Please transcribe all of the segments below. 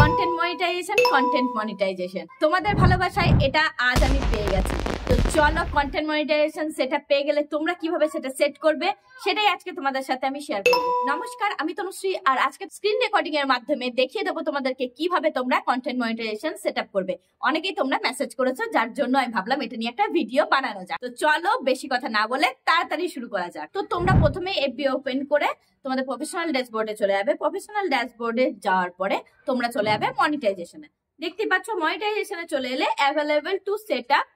Content monetization তোমাদের ভালোবাসায় এটা আজ আমি পেয়ে গেছি। তো চলো কন্টেন্ট মনিটাইজেশন সেটা পেয়ে গেলে তোমরা কিভাবে সেটা সেট করবে সেটাই আজকে তোমাদের সাথে আমি শেয়ার করব। নমস্কার, আমি তনুশ্রী, আর আজকে স্ক্রিন রেকর্ডিং এর মাধ্যমে দেখিয়ে দেবো তোমাদেরকে কিভাবে তোমরা কন্টেন্ট মনিটাইজেশন সেটআপ করবে। অনেকেই তোমরা মেসেজ করেছো, যার জন্য আমি ভাবলাম এটা নিয়ে একটা ভিডিও বানানো যাক। তো চলো বেশি কথা না বলে তাড়াতাড়ি শুরু করা যাক। তো তোমরা প্রথমে এফবি ওপেন করে তোমাদের প্রফেশনাল ড্যাশবোর্ডে চলে যাবে। প্রফেশনাল ড্যাশবোর্ডে যাওয়ার পরে তোমরা চলে যাবে মনিটাইজেশনে। দেখতে পাচ্ছ মনিটাইজেশনে চলে এলে অ্যাভেলেবল টু সেটআপ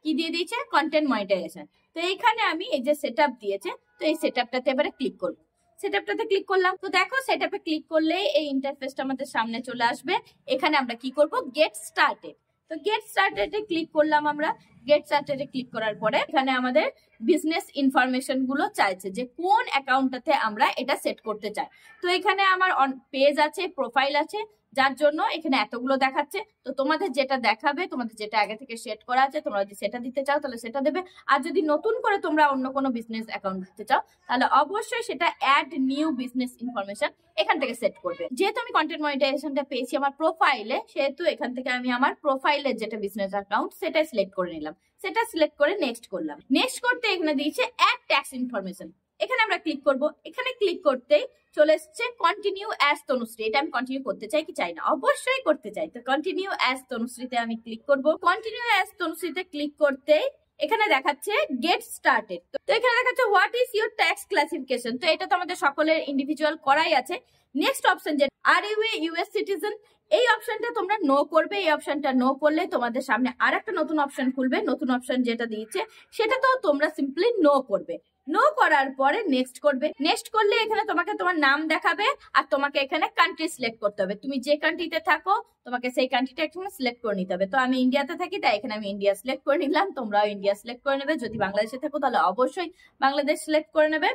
কি দিয়ে দিয়েছে, কন্টেন্ট মনিটাইজেশন। তো এইখানে আমি এই যে সেটআপ দিয়েছে, তো এই সেটআপটাতে এবারে ক্লিক করব। সেটআপটাতে ক্লিক করলাম। তো দেখো সেটআপে ক্লিক করলে এই ইন্টারফেসটা আমাদের সামনে চলে আসবে। এখানে আমরা কি করব, গেট স্টার্টেড। তো গেট স্টার্টেডে ক্লিক করলাম আমরা। গেট স্টার্টেডে ক্লিক করার পরে এখানে আমাদের বিজনেস ইনফরমেশন গুলো চাইছে যে কোন অ্যাকাউন্টটাতে আমরা এটা সেট করতে চাই। তো এখানে আমার পেজ আছে, প্রোফাইল আছে, যার জন্য এখানে এতগুলো দেখাচ্ছে। তো তোমাদের যেটা দেখাবে, তোমাদের যেটা আগে থেকে সেট করা আছে, তোমরা যদি সেটা দিতে চাও তাহলে সেটা দেবে। আর যদি নতুন করে তোমরা অন্য কোনো বিজনেস অ্যাকাউন্ট দিতে চাও তাহলে অবশ্যই সেটা অ্যাড নিউ বিজনেস ইনফরমেশন এখান থেকে সেট করবে। যেহেতু আমি কন্টেন্ট মনিটাইজেশনটা পেয়েছি আমার প্রোফাইলে, সেহেতু এখান থেকে আমি আমার প্রোফাইলের যেটা বিজনেস অ্যাকাউন্ট সেটা সিলেক্ট করে নিলাম। সেটা সিলেক্ট করে নেক্সট করলাম। নেক্সট করতে এখানে দিয়েছে অ্যাড ট্যাক্স ইনফরমেশন, এখানে আমরা ক্লিক করব। এখানে ক্লিক করতেই চলে এসছে কন্টিনিউ অ্যাজ তনুশ্রী। এটা আমি কন্টিনিউ করতে চাই কি চাই না, অবশ্যই করতে চাই। তো কন্টিনিউ অ্যাজ তনুশ্রীতে আমি ক্লিক করব। কন্টিনিউ অ্যাজ তনুশ্রীতে ক্লিক করতেই এখানে দেখাচ্ছে গেট স্টার্টেড। তো এখানে দেখাচ্ছে what is your tax classification. তো এটা তো আমাদের সকলের ইন্ডিভিজুয়াল করাই আছে। নেক্সট অপশন যে are you a US citizen, এই অপশনটা তোমরা নো করবে। এই অপশনটা নো করলে তোমাদের সামনে আর একটা নতুন অপশন খুলবে। নতুন অপশন যেটা দিয়েছে সেটা তো তোমরা সিম্পলি নো করবে। নো করার পরে নেক্সট করবে। নেক্সট করলে এখানে তোমাকে তোমার নাম দেখাবে আর তোমাকে এখানে কান্ট্রি সিলেক্ট করতে হবে। তুমি যে কান্ট্রিতে থাকো তোমাকে সেই কান্ট্রিটা এখানে সিলেক্ট করে নিতে হবে। তো আমি ইন্ডিয়াতে থাকি, তাই এখানে আমি ইন্ডিয়া সিলেক্ট করে নিলাম। তোমরাও ইন্ডিয়া সিলেক্ট করে নেবে। যদি বাংলাদেশে থাকো তাহলে অবশ্যই বাংলাদেশ সিলেক্ট করে নেবে।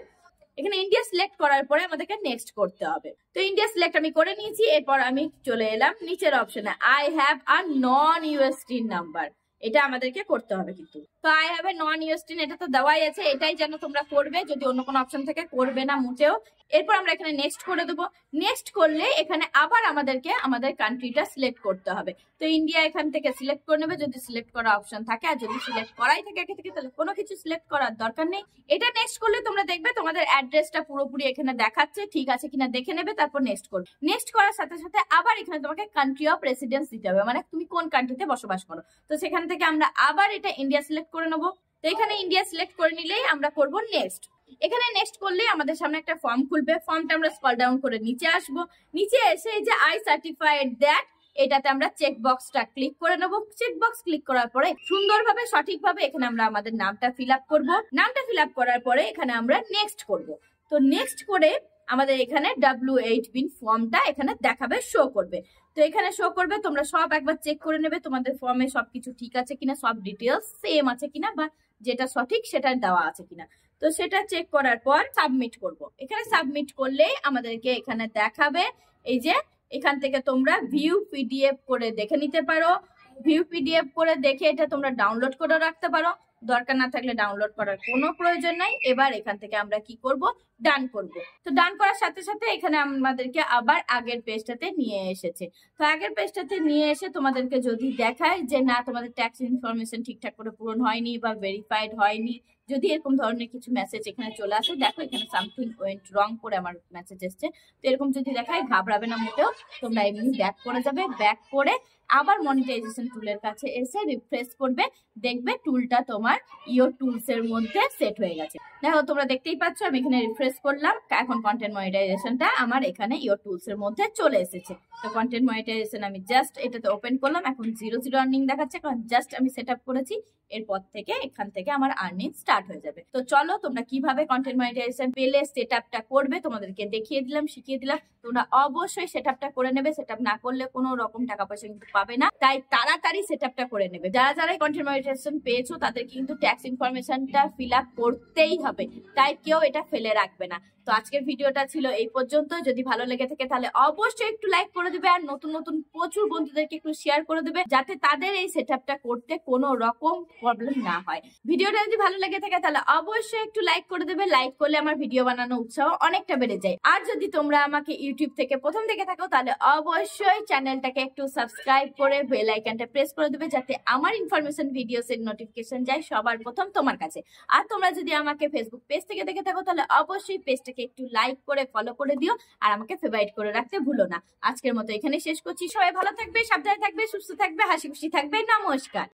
এখানে ইন্ডিয়া সিলেক্ট করার পরে আমাদেরকে নেক্সট করতে হবে। তো ইন্ডিয়া সিলেক্ট আমি করে নিয়েছি। এরপর আমি চলে এলাম নিচের অপশনে I have a non USD number, এটা আমাদেরকে করতে হবে। কিন্তু তো I have a non USD, এটা তো দেওয়াই আছে, এটাই যেন তোমরা করবে। যদি অন্য কোনো অপশন থেকে করবে না মোটেও। এরপর আমরা এখানে নেক্সট করে দেবো। নেক্সট করলে এখানে আবার আমাদেরকে আমাদের কান্ট্রিটা সিলেক্ট করতে হবে। তো ইন্ডিয়া এখান থেকে সিলেক্ট করে নেবে যদি সিলেক্ট করা অপশন থাকে। আর যদি সিলেক্ট করাই থাকে আগে থেকে তাহলে কোনো কিছু সিলেক্ট করার দরকার নেই। এটা নেক্সট করলে তোমরা দেখবে তোমাদের অ্যাড্রেসটা পুরোপুরি এখানে দেখাচ্ছে, ঠিক আছে কিনা দেখে নেবে। তারপর নেক্সট করবে। নেক্সট করার সাথে সাথে আবার এখানে তোমাকে কান্ট্রি অফ রেসিডেন্স দিতে হবে, মানে তুমি কোন কান্ট্রিতে বসবাস করো। তো সেখান থেকে আমরা আবার এটা ইন্ডিয়া সিলেক্ট করে নেবো। তো এখানে ইন্ডিয়া সিলেক্ট করে নিলেই আমরা করব নেক্সট। এখানে নেক্সট করলে আমাদের সামনে একটা ফর্ম খুলবে। ফর্মটা আমরা স্ক্রল ডাউন করে নিচে আসবো। নিচে এসে এই যে আই সার্টিফাইড দ্যাট, এটাতে আমরা চেক বক্সটা ক্লিক করে নেবো। চেক বক্স ক্লিক করার পরে সুন্দরভাবে সঠিকভাবে এখানে আমরা আমাদের নামটা ফিল আপ করবো। নামটা ফিল আপ করার পরে এখানে আমরা নেক্সট করব। তো নেক্সট করে আমাদের এখানে W8 বিন ফর্মটা এখানে দেখাবে, শো করবে। তো এখানে শো করবে, তোমরা সব একবার চেক করে নেবে তোমাদের ফর্মে সবকিছু ঠিক আছে কিনা, সব ডিটেলস সেম আছে কিনা, বা যেটা সঠিক সেটা দেওয়া আছে কিনা। তো সেটা চেক করার পর সাবমিট করব। এখানে সাবমিট করলে আমাদেরকে এখানে দেখাবে এই যে এখান থেকে তোমরা ভিউ পিডিএফ করে দেখে নিতে পারো। ভিউ পিডিএফ করে দেখে এটা তোমরা ডাউনলোড করে রাখতে পারো। দরকার না থাকলে ডাউনলোড করার কোনো প্রয়োজন নাই। এবার এখান থেকে আমরা কি করব, ডান করব। তো ডান করার সাথে সাথে এখানে আমাদেরকে আবার আগের পেজটাতে নিয়ে এসেছে। তো আগের পেজটাতে নিয়ে এসে তোমাদেরকে যদি দেখায় যে না তোমাদের ট্যাক্স ইনফরমেশন ঠিকঠাক করে পূরণ হয়নি বা ভেরিফাইড হয়নি, যদি এরকম ধরনের কিছু মেসেজ এখানে চলে আসে, দেখো এখানে সামথিং ওয়েন্ট রং করে আমার মেসেজ এসছে। তো এরকম যদি দেখায় ঘাবড়াবে না মোটেও, তোমরা এমনি ব্যাক করে যাবে। ব্যাক করে আবার মনিটাইজেশন টুলের কাছে এসে রিফ্রেশ করবে, দেখবে টুলটা তোমার ইওর টুলস এর মধ্যে সেট হয়ে গেছে। দেখো তোমরা দেখতেই পাচ্ছ আমি এখানে রিফ্রেশ করলাম, এখন কন্টেন্ট মনিটাইজেশনটা আমার এখানে ইওর টুলস এর মধ্যে চলে এসেছে। তো কন্টেন্ট মনিটাইজেশন আমি জাস্ট এটাতে ওপেন করলাম। এখন 0 আর্নিং দেখাচ্ছে, কারণ জাস্ট আমি সেট আপ করেছি। এরপর থেকে এখান থেকে আমার আর্নিং স্টার্ট হয়ে যাবে। তো চলো তোমরা কিভাবে কন্টেন্ট মনিটাইজেশন পেলে সেট আপটা করবে তোমাদেরকে দেখিয়ে দিলাম, শিখিয়ে দিলাম। তোমরা অবশ্যই সেট আপটা করে নেবে। সেট আপ না করলে কোনো রকম টাকা পয়সা কিন্তু পাবে না, তাই তাড়াতাড়ি সেট আপটা করে নেবে। যারা যারা কন্টেন্ট মনিটাইজেশন পেয়েছো তাদের কিন্তু ট্যাক্স ইনফরমেশনটা ফিল আপ করতেই হবে, তাই কেউ এটা ফেলে রাখবে না। তো আজকের ভিডিওটা ছিল এই পর্যন্ত। যদি ভালো লেগে থাকে তাহলে অবশ্যই একটু লাইক করে দেবে, আর নতুন নতুন প্রচুর বন্ধুদেরকে একটু শেয়ার করে দেবে, যাতে তাদের এই সেটআপটা করতে কোনো রকম প্রবলেম না হয়। ভিডিওটা যদি ভালো লেগে থাকে তাহলে অবশ্যই একটু লাইক করে দেবে। লাইক করলে আমার ভিডিও বানানো উৎসাহ অনেকটা বেড়ে যায়। আর যদি তোমরা আমাকে ইউটিউব থেকে প্রথম থেকে থাকো তাহলে অবশ্যই চ্যানেলটাকে একটু সাবস্ক্রাইব করে বেল আইকনটা প্রেস করে দেবে, যাতে আমার ইনফরমেশন ভিডিওস এর নোটিফিকেশন যায় সবার প্রথম তোমার কাছে। আর তোমরা যদি আমাকে ফেসবুক পেজ থেকে দেখে থাকো তাহলে অবশ্যই পেজটাকে একটু লাইক করে ফলো করে দিও, আর আমাকে ফেভারিট করে রাখতে ভুলো না। আজকের মতো এখানে শেষ করছি। সবাই ভালো থাকবে, সাবধানে থাকবে, সুস্থ থাকবে, হাসি খুশি থাকবে। নমস্কার।